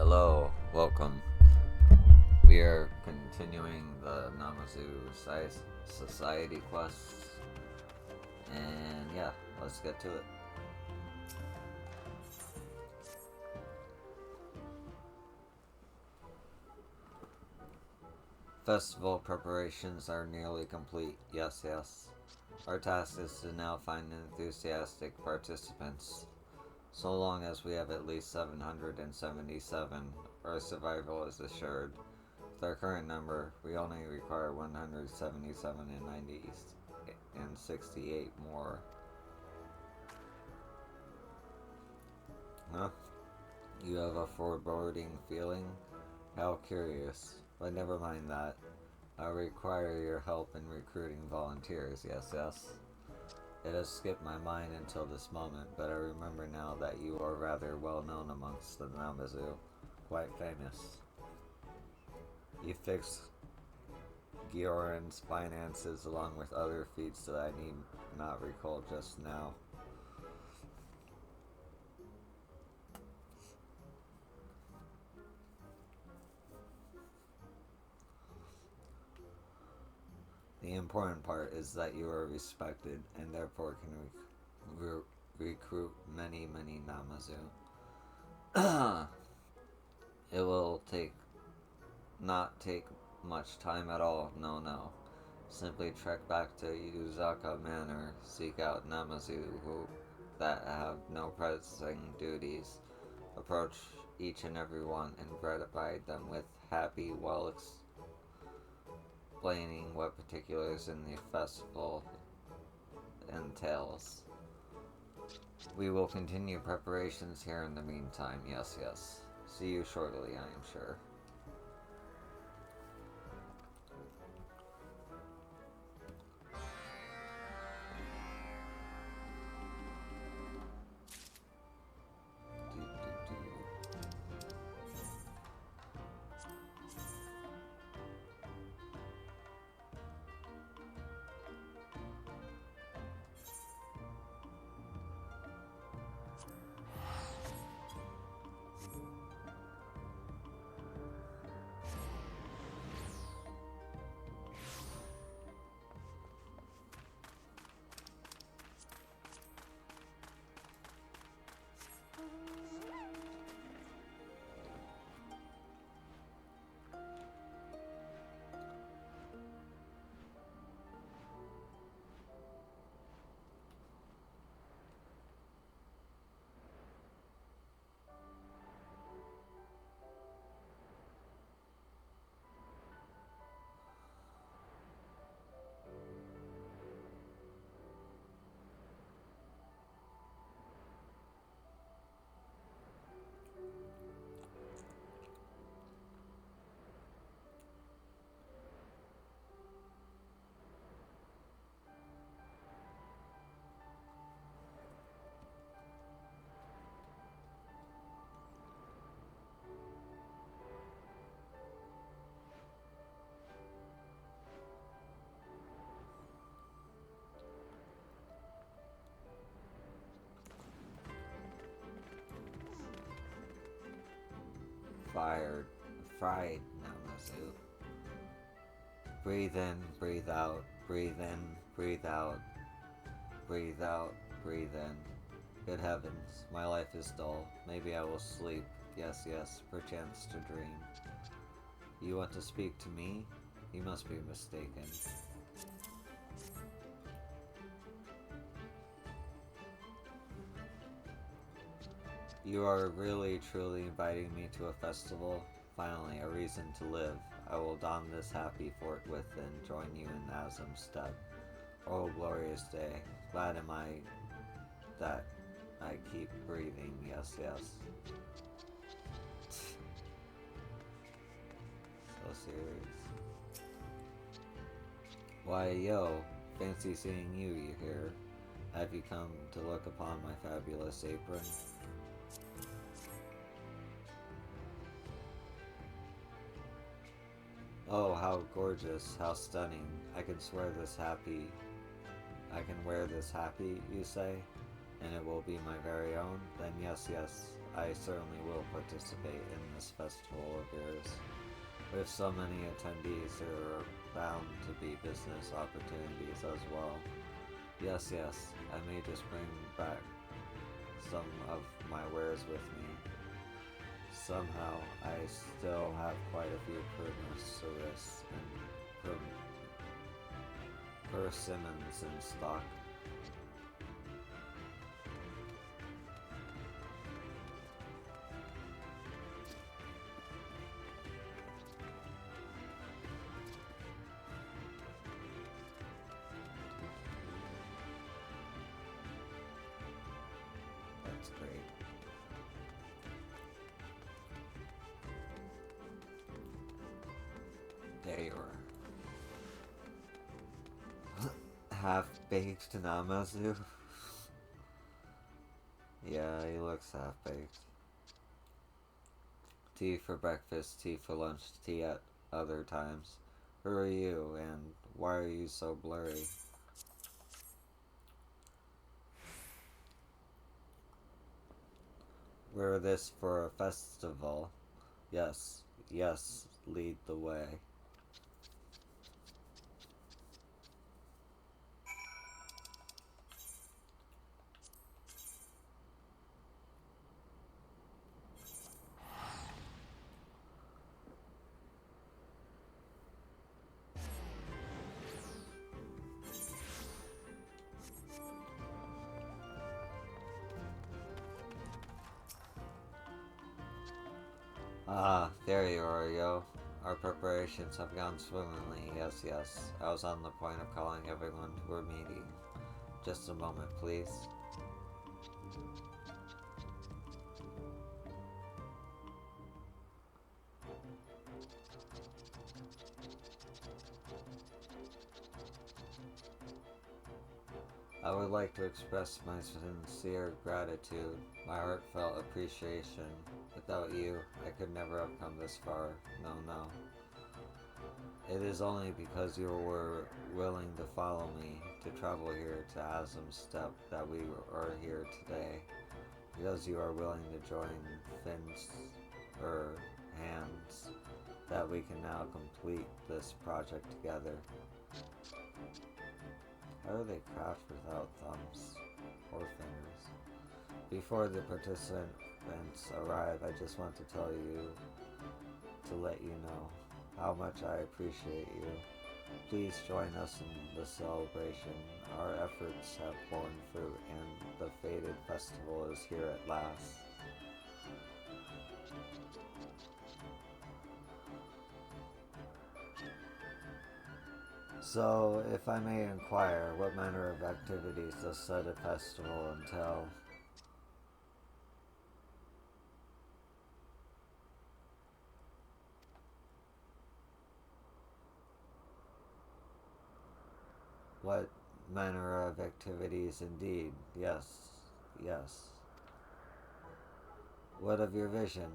Hello, welcome. We are continuing the Namazu Society quests, and yeah, let's get to it. Festival preparations are nearly complete. Yes, yes. Our task is to now find enthusiastic participants. So long as we have at least 777, our survival is assured. With our current number, we only require 177 and 90 and 68 more. Huh? You have a foreboding feeling? How curious. But never mind that. I require your help in recruiting volunteers, yes, yes. It has skipped my mind until this moment, but I remember now that you are rather well known amongst the namazu. Quite famous. You fix Gioran's finances along with other feats that I need not recall just now. The important part is that you are respected and therefore can recruit many, many namazu. It will not take much time at all, no, no. Simply trek back to Yuzaka Manor, seek out namazu that have no pressing duties, approach each and every one and provide them with happy, well explaining what particulars in the festival entails. We will continue preparations here in the meantime, yes, yes. See you shortly, I am sure. Fried namazu. Breathe in, breathe out, breathe in, breathe out, breathe out, breathe in. Good heavens, my life is dull. Maybe I will sleep. Yes, yes, perchance to dream. You want to speak to me? You must be mistaken. You are really truly inviting me to a festival? Finally, a reason to live. I will don this happy forthwith and join you in Azam's stead. Oh, glorious day. Glad am I that I keep breathing. Yes, yes. So serious. Why, yo, fancy seeing you here. Have you come to look upon my fabulous apron? Oh, how gorgeous, how stunning. I can wear this happy, you say? And it will be my very own? Then yes, yes, I certainly will participate in this festival of yours. With so many attendees, there are bound to be business opportunities as well. Yes, yes, I may just bring back some of my wares with me. Somehow, I still have quite a few Persimmons and persimmons in stock. That's great. There you are. Half-baked namazu? Yeah, he looks half-baked. Tea for breakfast, tea for lunch, tea at other times. Who are you, and why are you so blurry? We're this for a festival. Yes, yes, lead the way. Ah, there you are, yo. Our preparations have gone swimmingly, yes, yes. I was on the point of calling everyone to our meeting. Just a moment, please. I would like to express my sincere gratitude, my heartfelt appreciation. Without you, I could never have come this far. No, no. It is only because you were willing to follow me, to travel here to Azim's Step, that we are here today. Because you are willing to join Finn's hands, that we can now complete this project together. How do they craft without thumbs or fingers? Before the participants arrive, I just want to tell you, to let you know how much I appreciate you. Please join us in the celebration. Our efforts have borne fruit, and the fated festival is here at last. So, if I may inquire, what manner of activities does said festival entail? What manner of activities indeed? Yes, yes. What of your vision?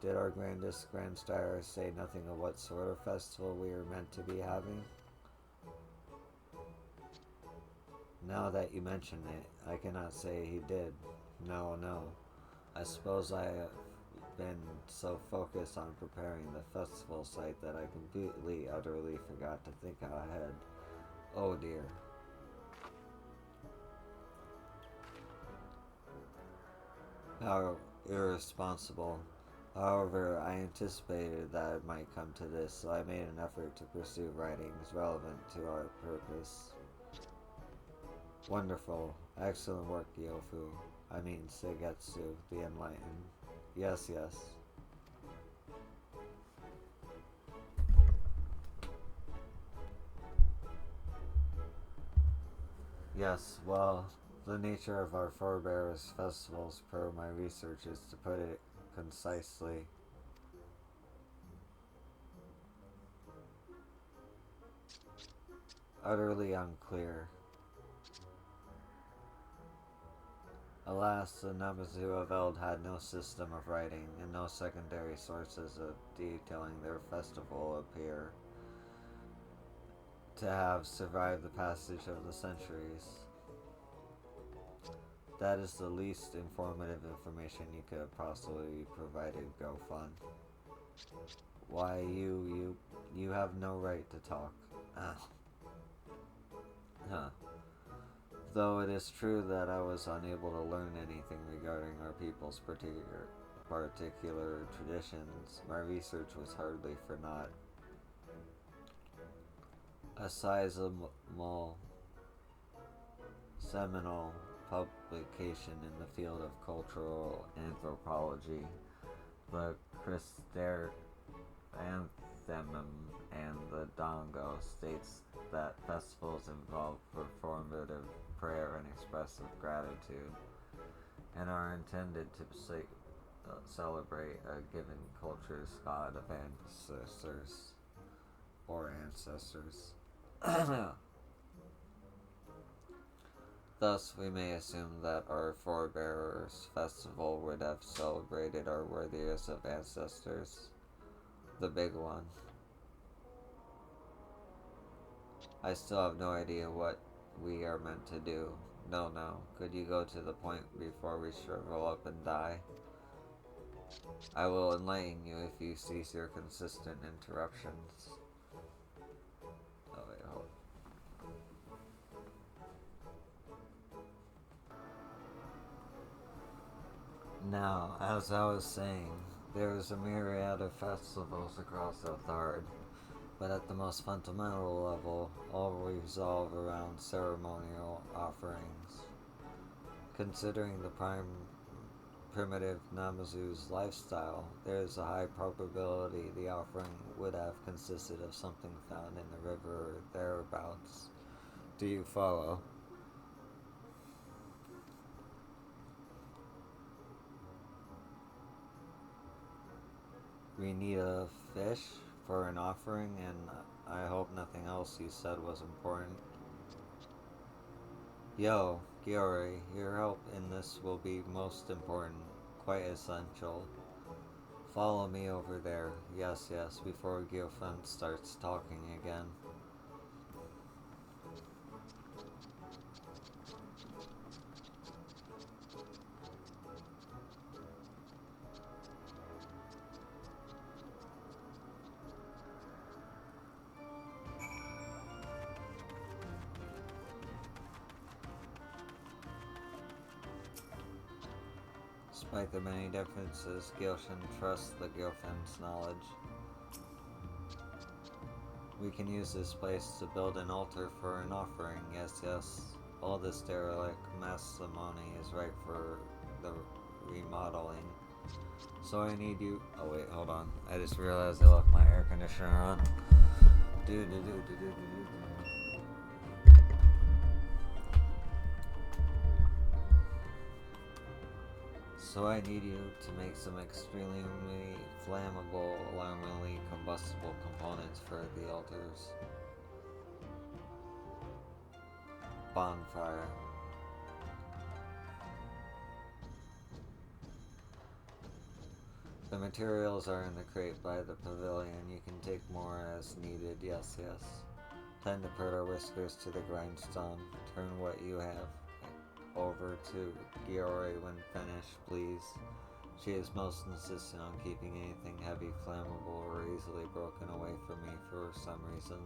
Did our grandest grandsire say nothing of what sort of festival we are meant to be having? Now that you mention it, I cannot say he did. No, no. I suppose I have been so focused on preparing the festival site that I completely, utterly forgot to think ahead. Oh dear. How irresponsible. However, I anticipated that it might come to this, so I made an effort to pursue writings relevant to our purpose. Wonderful. Excellent work, Yofu. I mean, Seigetsu, the Enlightened. Yes, yes. Yes, well, the nature of our forebears' festivals, per my research, is to put it concisely. Utterly unclear. Alas, the namazu of Eld had no system of writing, and no secondary sources of detailing their festival appear to have survived the passage of the centuries. That is the least informative information you could have possibly provided, GoFund. Why, you have no right to talk. Ah. Huh. Though it is true that I was unable to learn anything regarding our people's particular traditions, my research was hardly for naught. A sizable seminal publication in the field of cultural anthropology, the Chrysanthemum and the Dongo, states that festivals involve performative prayer and expressive gratitude, and are intended to celebrate a given culture's god of ancestors or ancestors. Thus, we may assume that our forebears' festival would have celebrated our worthiest of ancestors, the big one. I still have no idea what we are meant to do. No. Could you go to the point before we shrivel up and die? I will enlighten you if you cease your consistent interruptions. Oh, wait, hold. Now, as I was saying, there is a myriad of festivals across Elthard, but at the most fundamental level, all revolve around ceremonial offerings. Considering the primitive namazu's lifestyle, there is a high probability the offering would have consisted of something found in the river or thereabouts. Do you follow? We need a fish for an offering, and I hope nothing else you said was important. Yo, Giori, your help in this will be most important, quite essential. Follow me over there. Yes, before Giofan starts talking again. Despite the many differences, Gilshan trusts the Gilfan's knowledge. We can use this place to build an altar for an offering. Yes. All this derelict matrimony is right for the remodeling. So I need you. Oh wait, hold on. I just realized I left my air conditioner on. So I need you to make some extremely flammable, alarmingly combustible components for the altars. Bonfire. The materials are in the crate by the pavilion. You can take more as needed. Yes. Time to put our whiskers to the grindstone. Turn what you have over to Giori when finished, please. She is most insistent on keeping anything heavy, flammable, or easily broken away from me for some reason.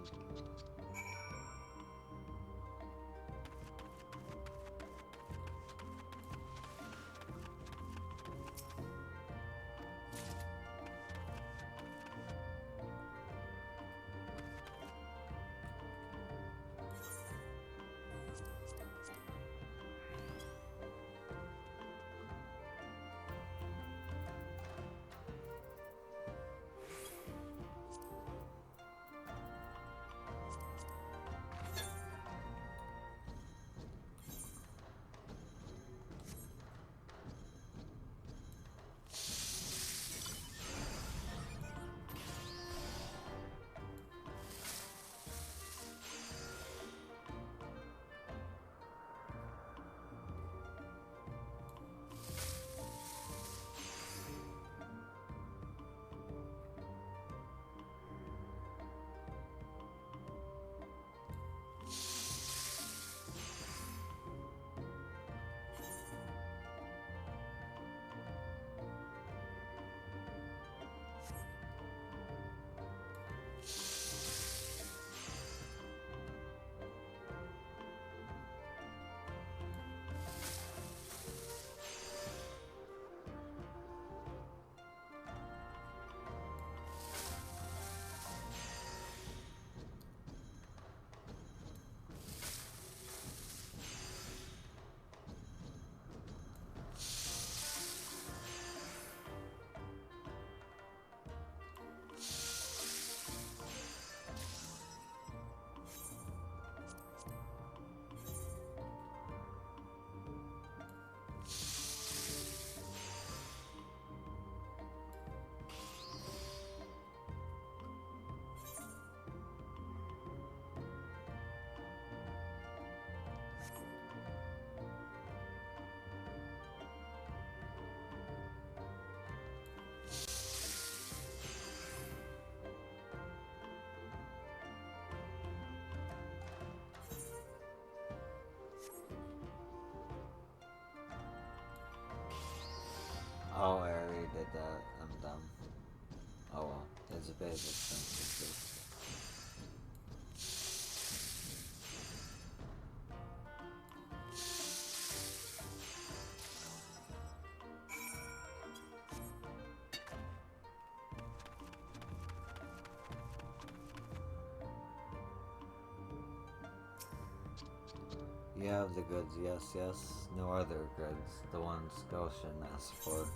did that. I'm dumb. Oh well, it's a bit expensive too. You have the goods, yes, yes. No other goods. The ones Goshen asked for.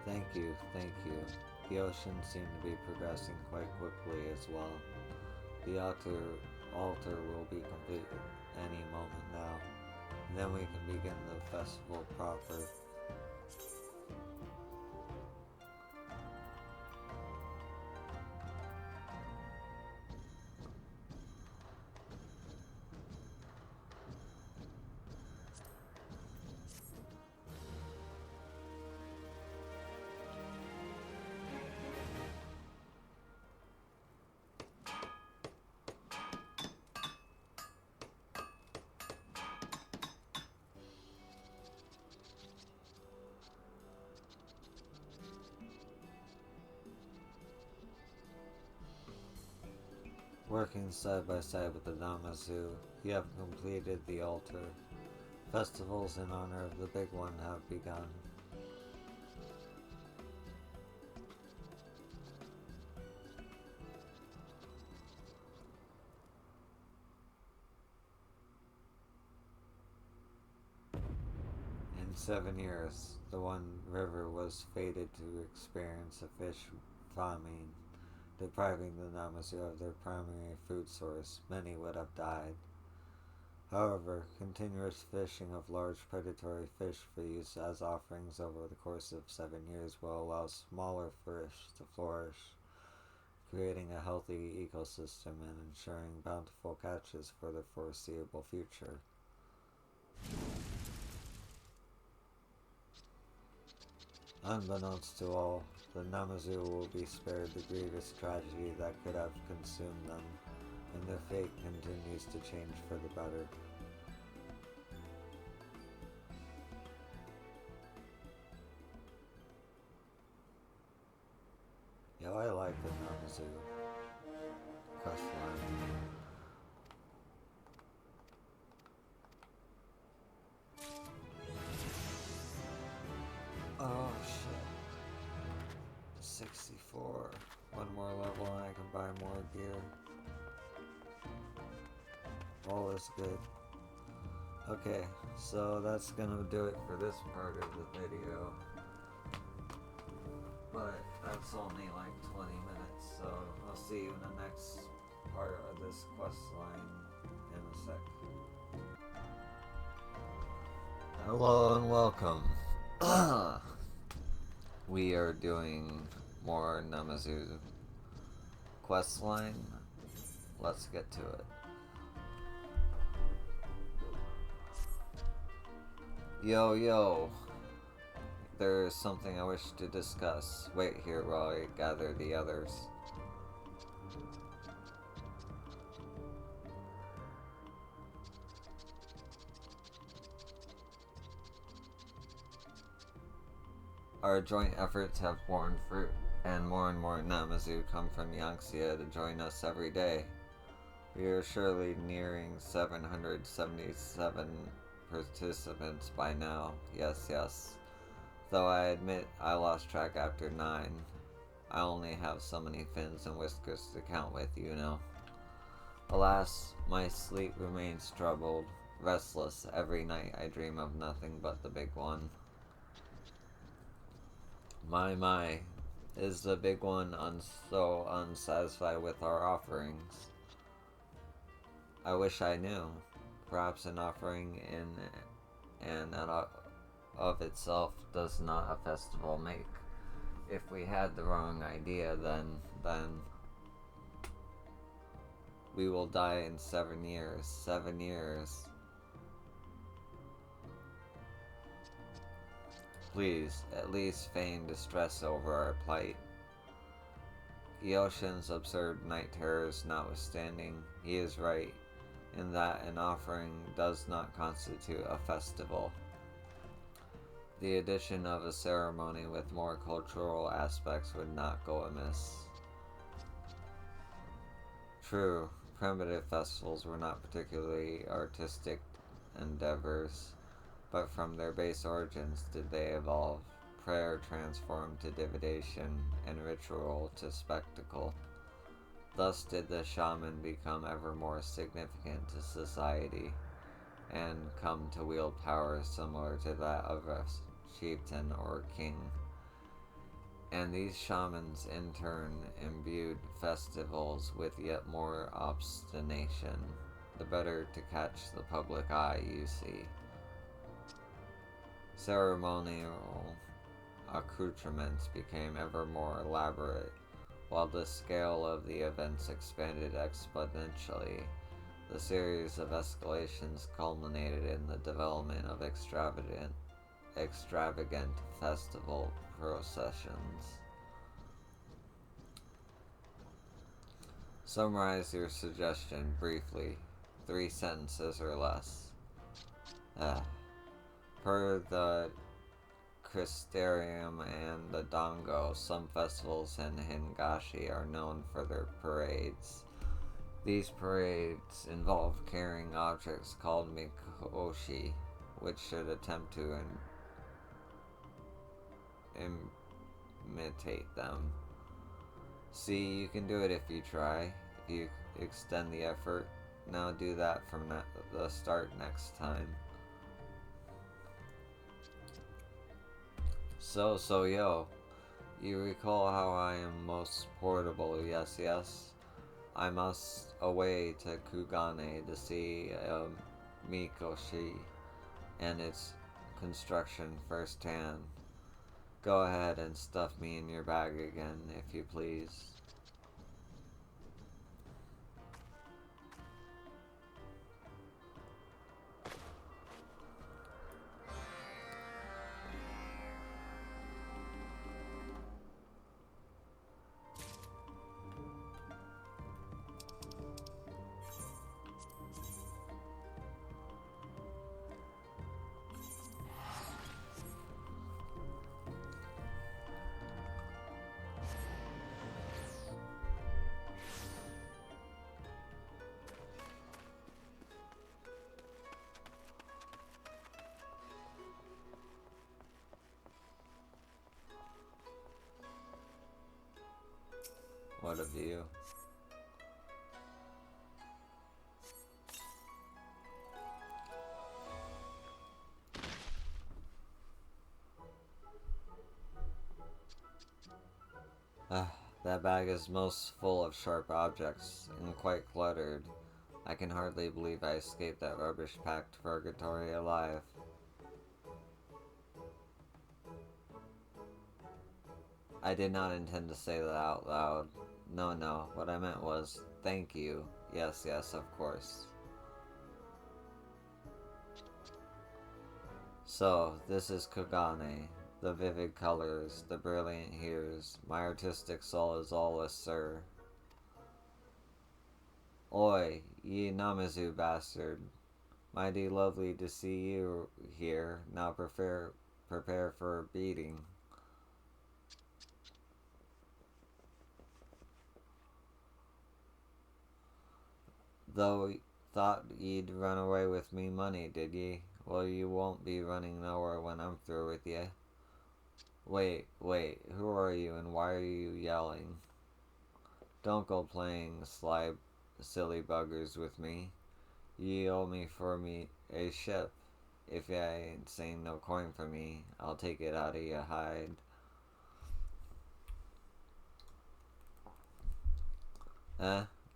Thank you, thank you. The ocean seemed to be progressing quite quickly as well. The altar will be completed any moment now. And then we can begin the festival proper. Working side by side with the namazu, you have completed the altar. Festivals in honor of the big one have begun. In 7 years, the One River was fated to experience a fish famine, depriving the namazu of their primary food source. Many would have died. However, continuous fishing of large predatory fish for use as offerings over the course of 7 years will allow smaller fish to flourish, creating a healthy ecosystem and ensuring bountiful catches for the foreseeable future. Unbeknownst to all, the namazu will be spared the grievous tragedy that could have consumed them, and their fate continues to change for the better. Yo, I like the namazu questline. Oh shit. 64. One more level and I can buy more gear. All is good. Okay, so that's gonna do it for this part of the video. But that's only like 20 minutes, so I'll see you in the next part of this quest line in a sec. Hello and welcome. We are doing more namazu quest line. Let's get to it. Yo, there's something I wish to discuss. Wait here while I gather the others. Our joint efforts have borne fruit, and more namazu come from Yangtze to join us every day. We are surely nearing 777 participants by now. Yes. Though I admit I lost track after 9. I only have so many fins and whiskers to count with, you know. Alas, my sleep remains troubled. Restless, every night I dream of nothing but the big one. My, is the big one so unsatisfied with our offerings? I wish I knew. Perhaps an offering in and of itself does not a festival make. If we had the wrong idea, then we will die in 7 years. 7 years. Please, at least feign distress over our plight. The ocean's absurd night terrors notwithstanding, he is right. in that an offering does not constitute a festival. The addition of a ceremony with more cultural aspects would not go amiss. True, primitive festivals were not particularly artistic endeavors, but from their base origins did they evolve. Prayer transformed to divination, and ritual to spectacle. Thus did the shaman become ever more significant to society, and come to wield power similar to that of a chieftain or king. And these shamans in turn imbued festivals with yet more obstination, the better to catch the public eye, you see. Ceremonial accoutrements became ever more elaborate, while the scale of the events expanded exponentially. The series of escalations culminated in the development of extravagant festival processions. Summarize your suggestion briefly, 3 sentences or less. Per the Christerium and the Dango, some festivals in Hingashi are known for their parades. These parades involve carrying objects called mikoshi, which should attempt to imitate them. See, you can do it if you try, if you extend the effort. Now do that from the start next time. So yo, you recall how I am most portable, yes. I must away to Kugane to see Mikoshi and its construction firsthand. Go ahead and stuff me in your bag again, if you please. What a view. That bag is most full of sharp objects and quite cluttered. I can hardly believe I escaped that rubbish-packed purgatory alive. I did not intend to say that out loud. No, what I meant was, thank you. Yes, of course. So, this is Kogane. The vivid colors, the brilliant hues. My artistic soul is all astir. Oi, ye namazu bastard. Mighty lovely to see you here. Now prepare for a beating. Though thought ye'd run away with me money, did ye? Well, you won't be running nowhere when I'm through with ye. Wait, who are you and why are you yelling? Don't go playing sly, silly buggers with me. Ye owe me for a ship. If ya ain't saying no coin for me, I'll take it out of ya hide.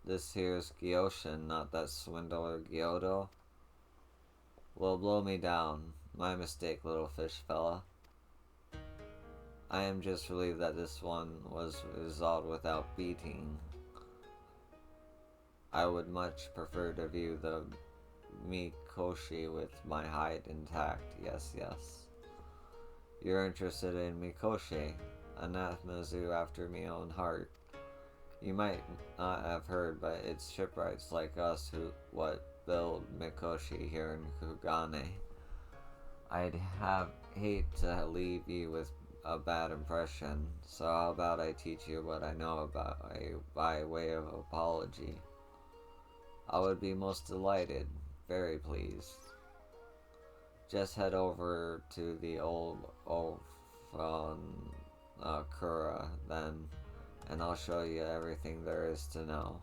This here's Gyoshin, not that swindler Gyoto. Well, blow me down. My mistake, little fish fella. I am just relieved that this one was resolved without beating. I would much prefer to view the Mikoshi with my hide intact. Yes. You're interested in Mikoshi, a namazu after me own heart. You might not have heard, but it's shipwrights like us who build Mikoshi here in Kugane. Hate to leave you with a bad impression, so how about I teach you what I know about by way of apology? I would be most delighted, very pleased. Just head over to the old Kura then, and I'll show you everything there is to know.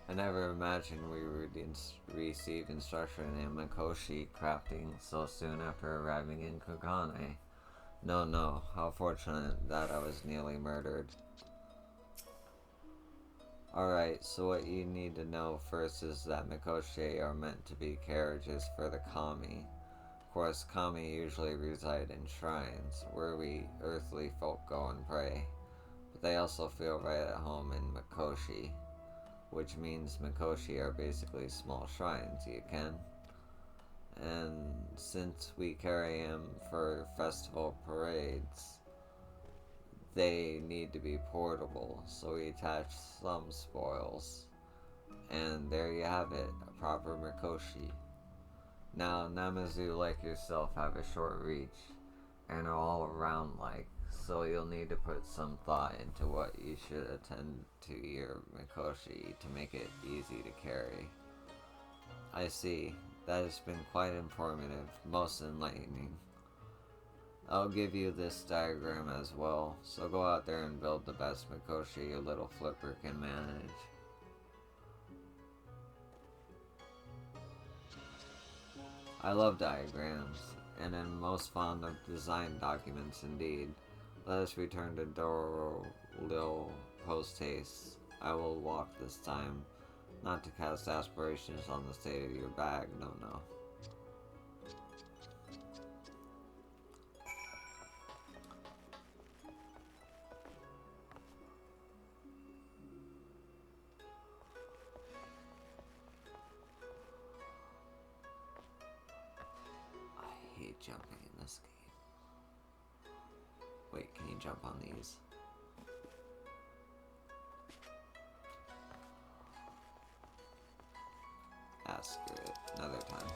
I never imagined we would receive instruction in Mikoshi crafting so soon after arriving in Kugane. No, how fortunate that I was nearly murdered. Alright, so what you need to know first is that Mikoshi are meant to be carriages for the kami. Of course, kami usually reside in shrines, where we earthly folk go and pray. But they also feel right at home in Mikoshi, which means Mikoshi are basically small shrines, you can. And since we carry him for festival parades, they need to be portable, so we attach some spoils. And there you have it, a proper Mikoshi. Now, namazu like yourself have a short reach, and are all around like, so you'll need to put some thought into what you should attend to your Mikoshi to make it easy to carry. I see. That has been quite informative, most enlightening. I'll give you this diagram as well, so go out there and build the best Mikoshi your little flipper can manage. I love diagrams, and am most fond of design documents indeed. Let us return to Doro Lil post-haste. I will walk this time, not to cast aspirations on the state of your bag, no. I hate jumping in this game. Wait, can you jump on these? Ask it another time.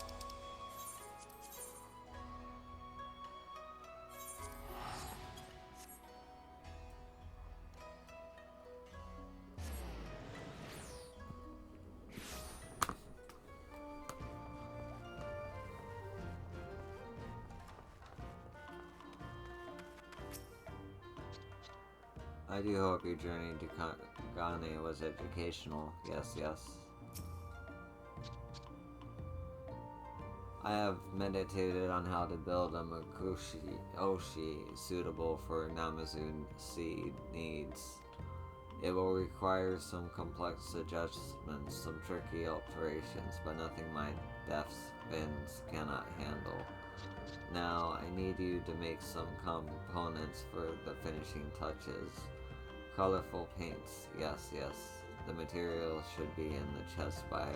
I do hope your journey to Kagane was educational. Yes. I have meditated on how to build a Makushi Oshi suitable for Namazu seed needs. It will require some complex adjustments, some tricky alterations, but nothing my deft spins cannot handle. Now, I need you to make some components for the finishing touches. Colorful paints, yes. The material should be in the chest by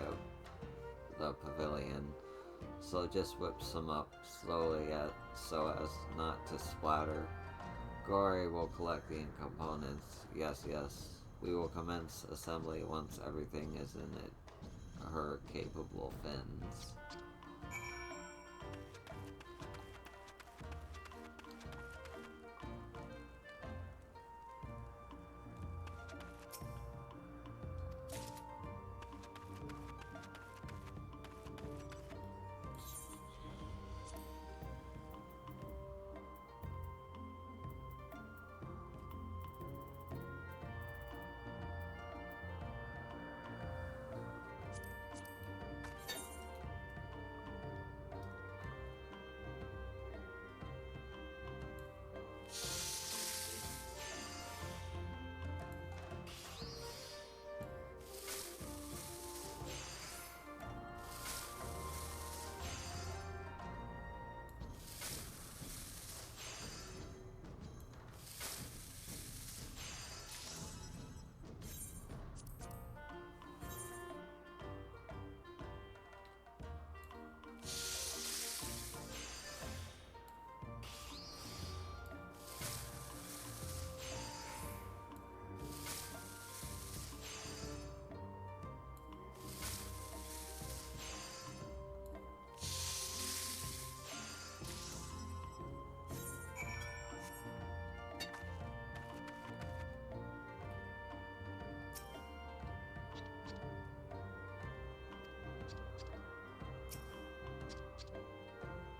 the pavilion. So just whip some up slowly so as not to splatter. Gory will collect the components. Yes. We will commence assembly once everything is in her capable fins.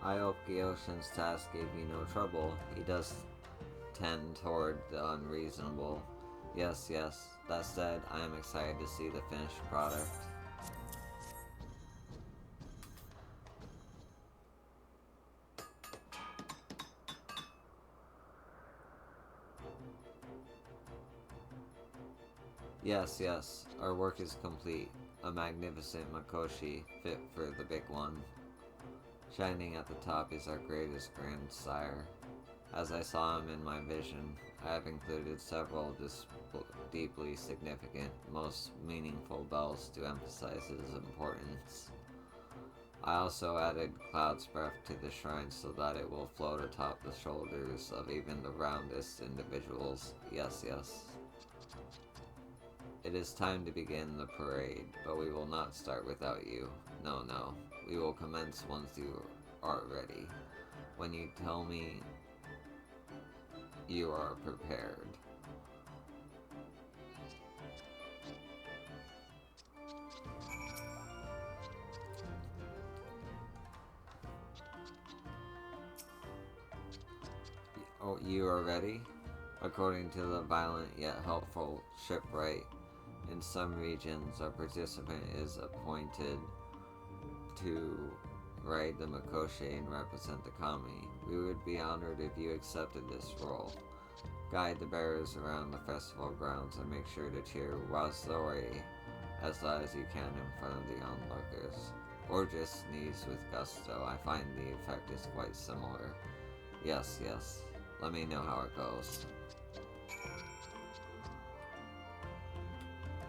I hope Gyoshin's task gave you no trouble. He does tend toward the unreasonable. Yes, yes. That said, I am excited to see the finished product. Yes, yes. Our work is complete. A magnificent Makoshi, fit for the big one. Shining at the top is our greatest grandsire. As I saw him in my vision, I have included several deeply significant, most meaningful bells to emphasize his importance. I also added Cloud's breath to the shrine so that it will float atop the shoulders of even the roundest individuals. Yes, yes. It is time to begin the parade, but we will not start without you. No, no. We will commence once you are ready. When you tell me you are prepared. Oh, you are ready? According to the violent yet helpful shipwright, in some regions a participant is appointed to ride the Makoshi and represent the kami. We would be honored if you accepted this role. Guide the bearers around the festival grounds and make sure to cheer Wazori as loud as you can in front of the onlookers. Or just sneeze with gusto. I find the effect is quite similar. Yes, yes. Let me know how it goes.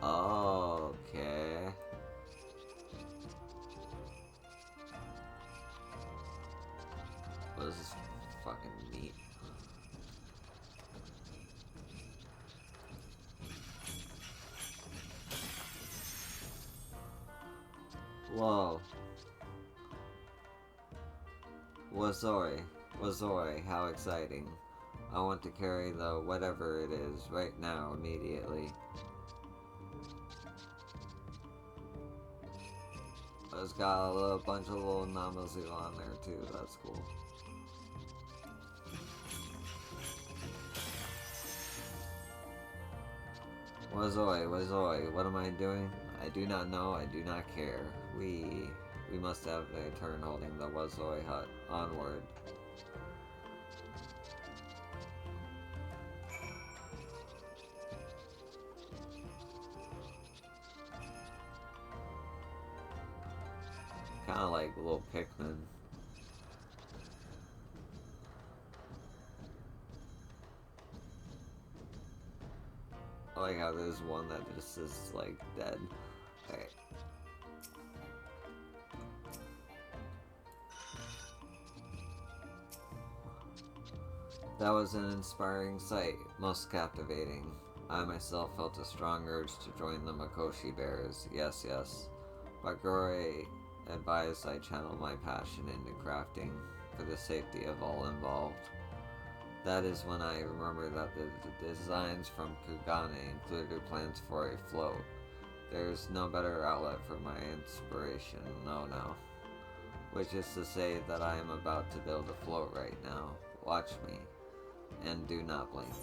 Okay. Well, this is fucking neat. Whoa. Wazori, how exciting. I want to carry the whatever it is right now, immediately. It's got a bunch of little namazu on there too, that's cool. Wazoi, what am I doing? I do not know, I do not care. We must have a turn holding the Wazoi hut. Onward. Kinda like little Pikmin. I like how there's one that just is like dead. Okay. That was an inspiring sight, most captivating. I myself felt a strong urge to join the Makoshi Bears. Yes, yes. But Gore advised I channel my passion into crafting for the safety of all involved. That is when I remembered that the designs from Kugane included plans for a float. There's no better outlet for my inspiration, no. Which is to say that I am about to build a float right now. Watch me. And do not blink.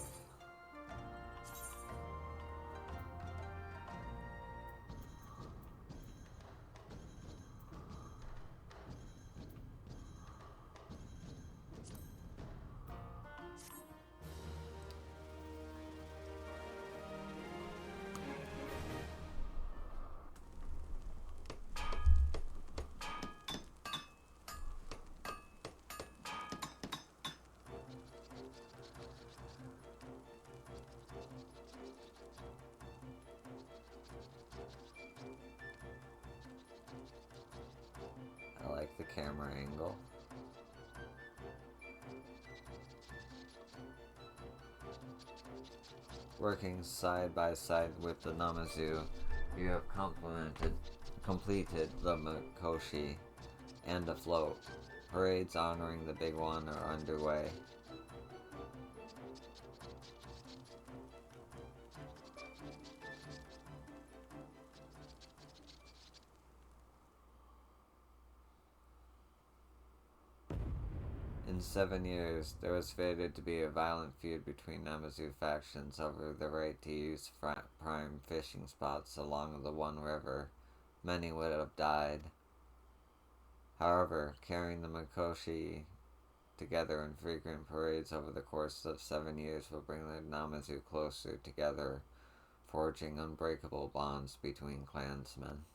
I like the camera angle. Working side by side with the namazu, you have completed the Makoshi and the float. Parades honoring the big one are underway. In 7 years, there was fated to be a violent feud between namazu factions over the right to use prime fishing spots along the one river. Many would have died. However, carrying the Mikoshi together in frequent parades over the course of 7 years will bring the namazu closer together, forging unbreakable bonds between clansmen.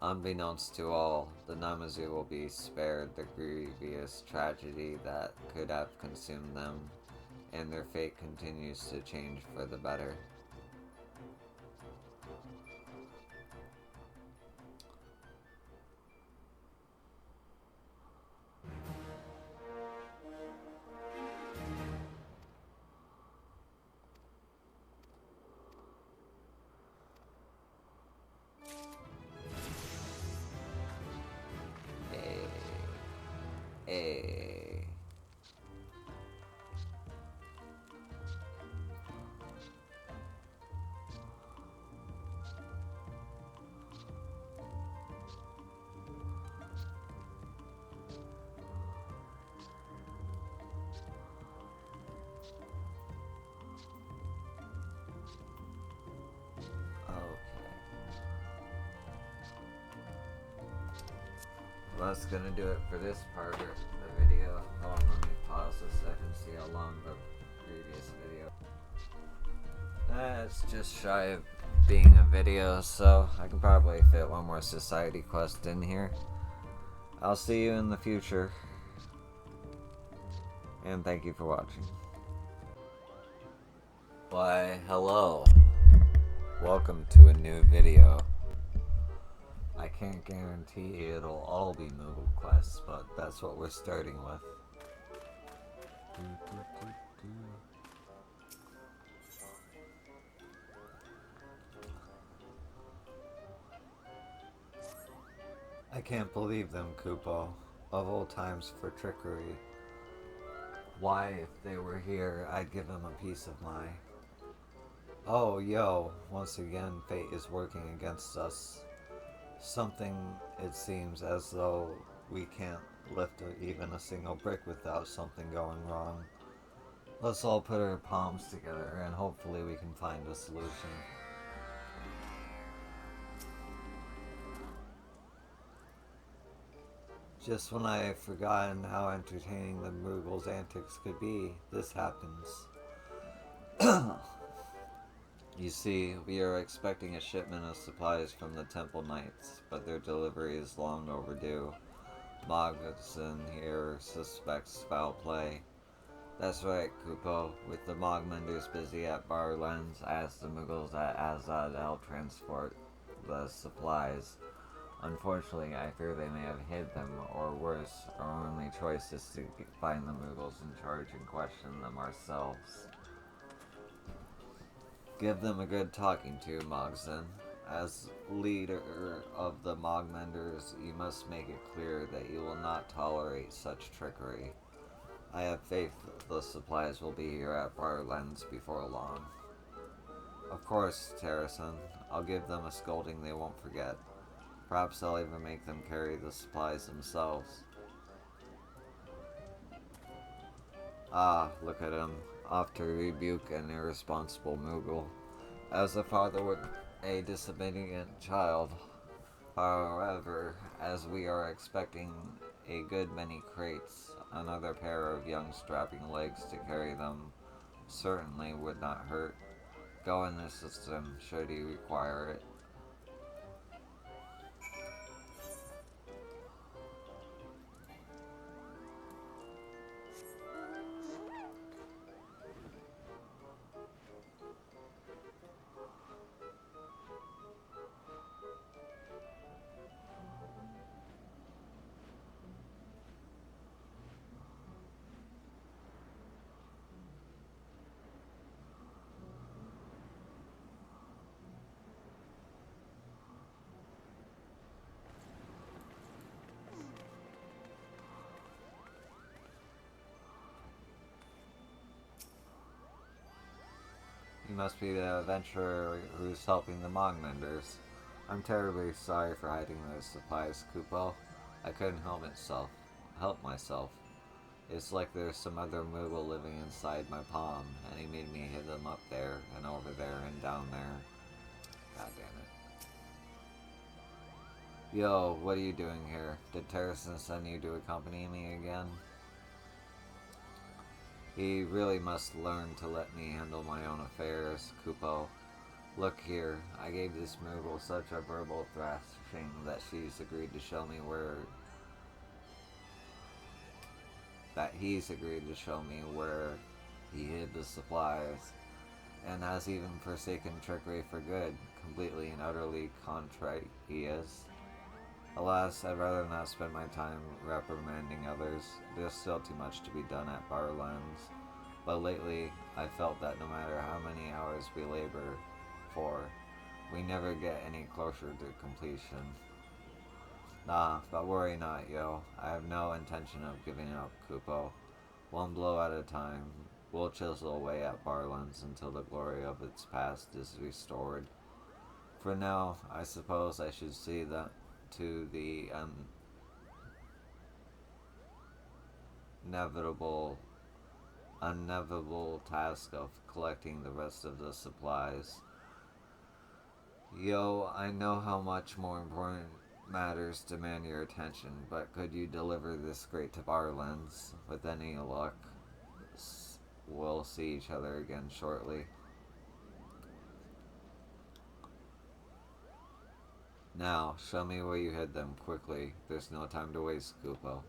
Unbeknownst to all, the namazu will be spared the grievous tragedy that could have consumed them, and their fate continues to change for the better. Hey. Well, that's gonna do it for this part of the video. Hold on, let me pause this so I can see how long the previous video. It's just shy of being a video, so I can probably fit one more society quest in here. I'll see you in the future, and thank you for watching. Why, hello. Welcome to a new video. I can't guarantee it'll all be moogle quests, but that's what we're starting with. I can't believe them, Kupo. Of old times for trickery. Why, if they were here, I'd give them a piece of my... Oh, yo, once again, fate is working against us. Something, it seems, as though we can't lift even a single brick without something going wrong. Let's all put our palms together and hopefully we can find a solution. Just when I have forgotten how entertaining the Moogle's antics could be, this happens. You see, we are expecting a shipment of supplies from the Temple Knights, but their delivery is long overdue. Mogson here suspects foul play. That's right, Kupo. With the Mogmenders busy at Bar Lens, ask the Moogles at Azad help transport the supplies. Unfortunately, I fear they may have hid them, or worse, our only choice is to find the Moogles in charge and question them ourselves. Give them a good talking to, Mogson. As leader of the Mogmenders, you must make it clear that you will not tolerate such trickery. I have faith the supplies will be here at Bar Lens before long. Of course, Terrason. I'll give them a scolding they won't forget. Perhaps I'll even make them carry the supplies themselves. Ah, look at him. Off to rebuke an irresponsible Moogle. As a father with a disobedient child. However, as we are expecting a good many crates, another pair of young strapping legs to carry them certainly would not hurt. Go and assist him should he require it. You must be the adventurer who's helping the Mogmenders. I'm terribly sorry for hiding those supplies, Kupo. I couldn't help myself. It's like there's some other moogle living inside my palm, and he made me hit them up there, and over there, and down there. God damn it. Yo, what are you doing here? Did Terracin send you to accompany me again? He really must learn to let me handle my own affairs, Kupo. Look here, I gave this moogle such a verbal thrashing that she's agreed to show me he's agreed to show me where he hid the supplies, and has even forsaken trickery for good. Completely and utterly contrite he is. Alas, I'd rather not spend my time reprimanding others. There's still too much to be done at Barlands. But lately, I felt that no matter how many hours we labor for, we never get any closer to completion. Nah, but worry not, yo. I have no intention of giving up, Kupo. One blow at a time. We'll chisel away at Barlands until the glory of its past is restored. For now, I suppose I should see that to the unevitable task of collecting the rest of the supplies. Yo, I know how much more important matters demand your attention, but could you deliver this crate to Barlands? With any luck, we'll see each other again shortly. Now, show me where you hid them, quickly. There's no time to waste, Kupo.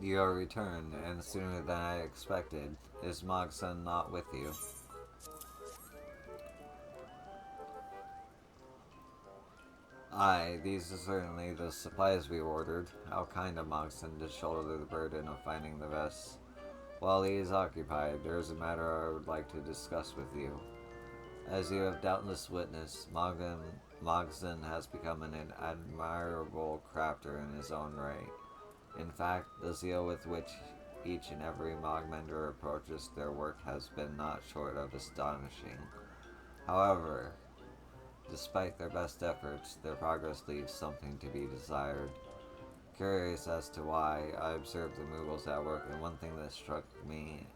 You are returned, and sooner than I expected. Is Mogson not with you? Aye, these are certainly the supplies we ordered. How kind of Mogson to shoulder the burden of finding the rest. While he is occupied, there is a matter I would like to discuss with you. As you have doubtless witnessed, Mogson has become an admirable crafter in his own right. In fact, the zeal with which each and every Mogmender approaches their work has been not short of astonishing. However, despite their best efforts, their progress leaves something to be desired. Curious as to why, I observed the Moogles at work, and one thing that struck me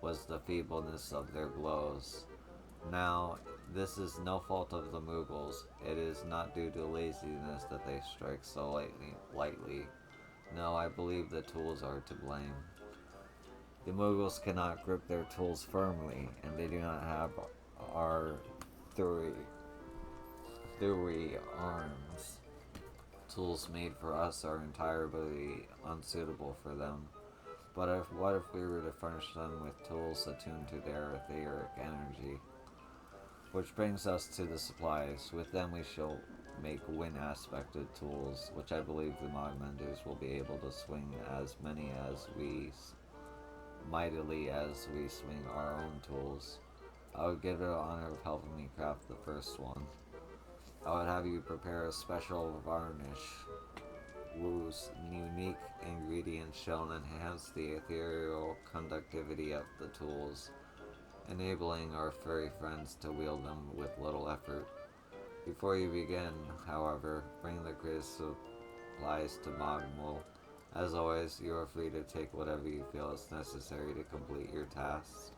was the feebleness of their blows. Now, this is no fault of the Moogles. It is not due to laziness that they strike so lightly. No, I believe the tools are to blame. The Moogles cannot grip their tools firmly, and they do not have our theory arms. Tools made for us are entirely unsuitable for them. But what if we were to furnish them with tools attuned to their etheric energy? Which brings us to the supplies. With them we shall make wind-aspected tools, which I believe the Mogmenders will be able to swing as mightily as we swing our own tools. I would give it the honor of helping me craft the first one. I would have you prepare a special varnish, whose unique ingredients shall enhance the ethereal conductivity of the tools, enabling our furry friends to wield them with little effort. Before you begin, however, bring the crate supplies to Mogmul. As always, you are free to take whatever you feel is necessary to complete your tasks.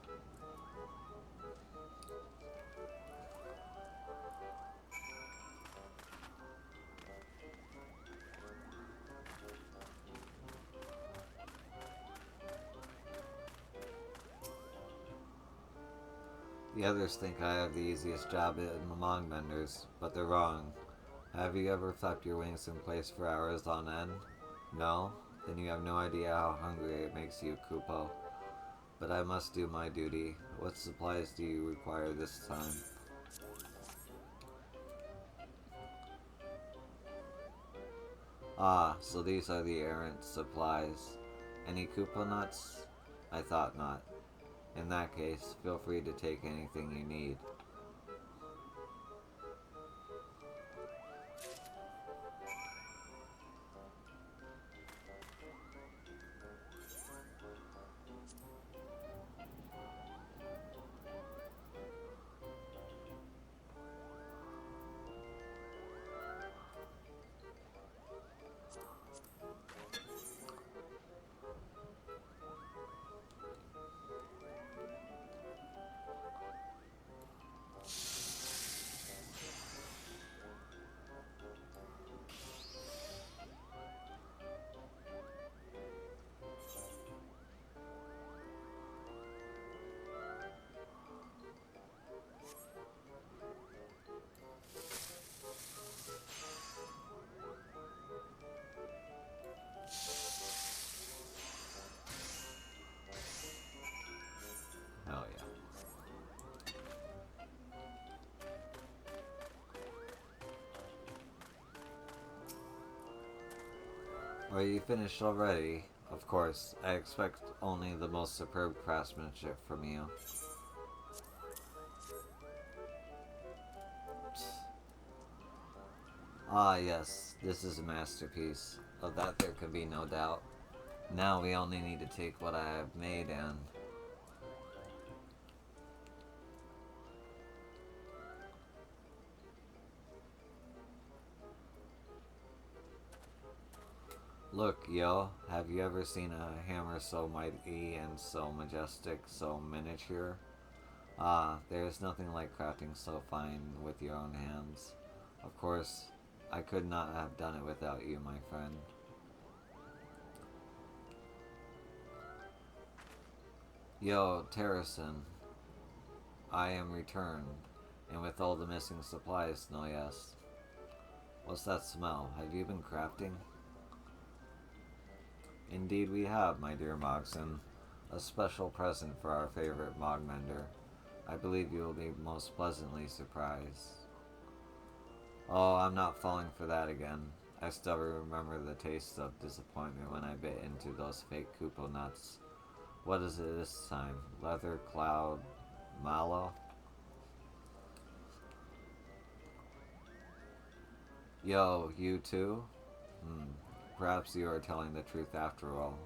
The others think I have the easiest job among menders, but they're wrong. Have you ever flapped your wings in place for hours on end? No? Then you have no idea how hungry it makes you, Kupo. But I must do my duty. What supplies do you require this time? Ah, so these are the errant supplies. Any Koopa nuts? I thought not. In that case, feel free to take anything you need. Hell yeah. Are you finished already? Of course, I expect only the most superb craftsmanship from you. Ah, yes, this is a masterpiece. Of that there can be no doubt. Now we only need to take what I have made and... Look, yo, have you ever seen a hammer so mighty and so majestic, so miniature? Ah, there is nothing like crafting so fine with your own hands. Of course, I could not have done it without you, my friend. Yo, Terracin, I am returned, and with all the missing supplies, no yes. What's that smell? Have you been crafting? Indeed we have, my dear Mogson. A special present for our favorite Mogmender. I believe you will be most pleasantly surprised. Oh, I'm not falling for that again. I still remember the taste of disappointment when I bit into those fake Koopa nuts. What is it this time? Leather Cloud Mallow? Yo, you too? Perhaps you are telling the truth after all.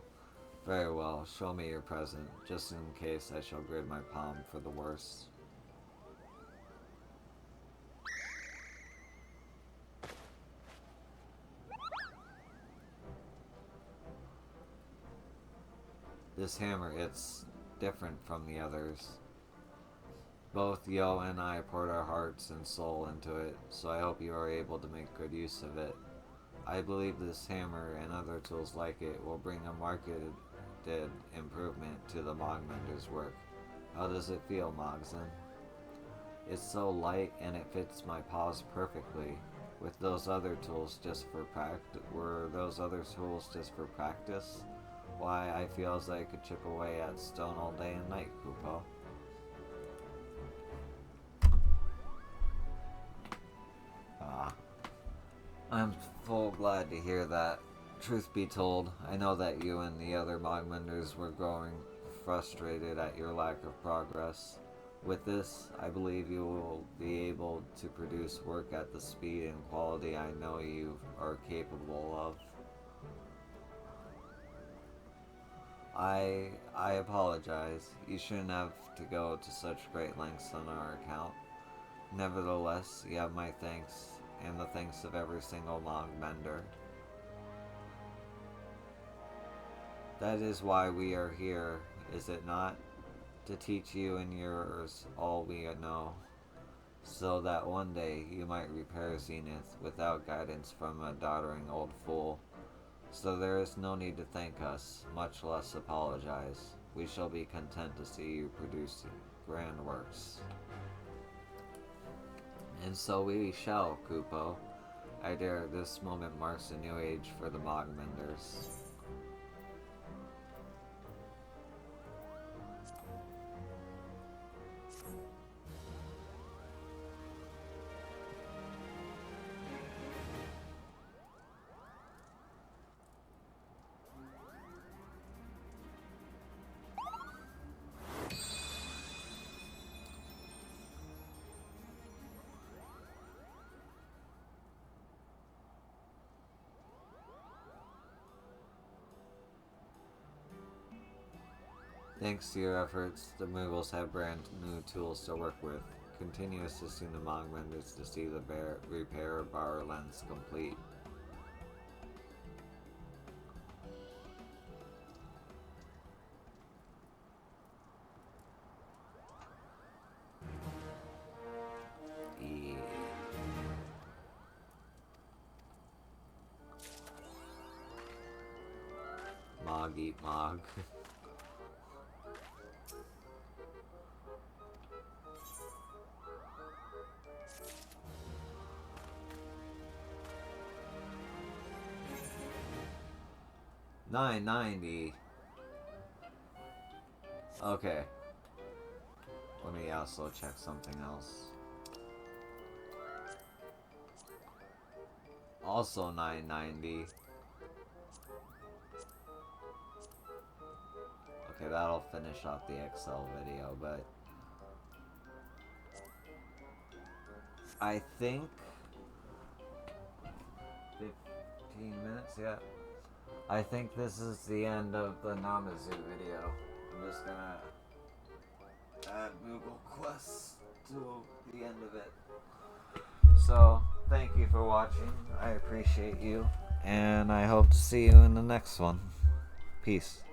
Very well, show me your present, just in case I shall grid my palm for the worst. This hammer, it's different from the others. Both Yo and I poured our hearts and soul into it, so I hope you are able to make good use of it. I believe this hammer and other tools like it will bring a marketed improvement to the Mogmender's work. How does it feel, Mogson? It's so light and it fits my paws perfectly. With those other tools just for were those other tools just for practice? Why, I feel as I could chip away at stone all day and night, Koopo. Ah, I'm full glad to hear that. Truth be told, I know that you and the other Mogmenders were growing frustrated at your lack of progress. With this, I believe you will be able to produce work at the speed and quality I know you are capable of. I apologize. You shouldn't have to go to such great lengths on our account. Nevertheless, you have my thanks, and the thanks of every single Mogmender. That is why we are here, is it not? To teach you and yours all we know, so that one day you might repair Zenith without guidance from a doddering old fool. So there is no need to thank us, much less apologize. We shall be content to see you producing grand works. And so we shall, Koopo. I dare this moment marks a new age for the Mogmenders. Thanks to your efforts, the Moogles have brand new tools to work with. Continue assisting the Mogmenders to see the repair bar lens complete. Mog eat mog. $9.90. Okay. Let me also check something else. Also $9.90. Okay, that'll finish off the XL video, but I think 15 minutes, yeah. I think this is the end of the namazu video. I'm just gonna add Moogle quests to the end of it. So, thank you for watching. I appreciate you, and I hope to see you in the next one. Peace.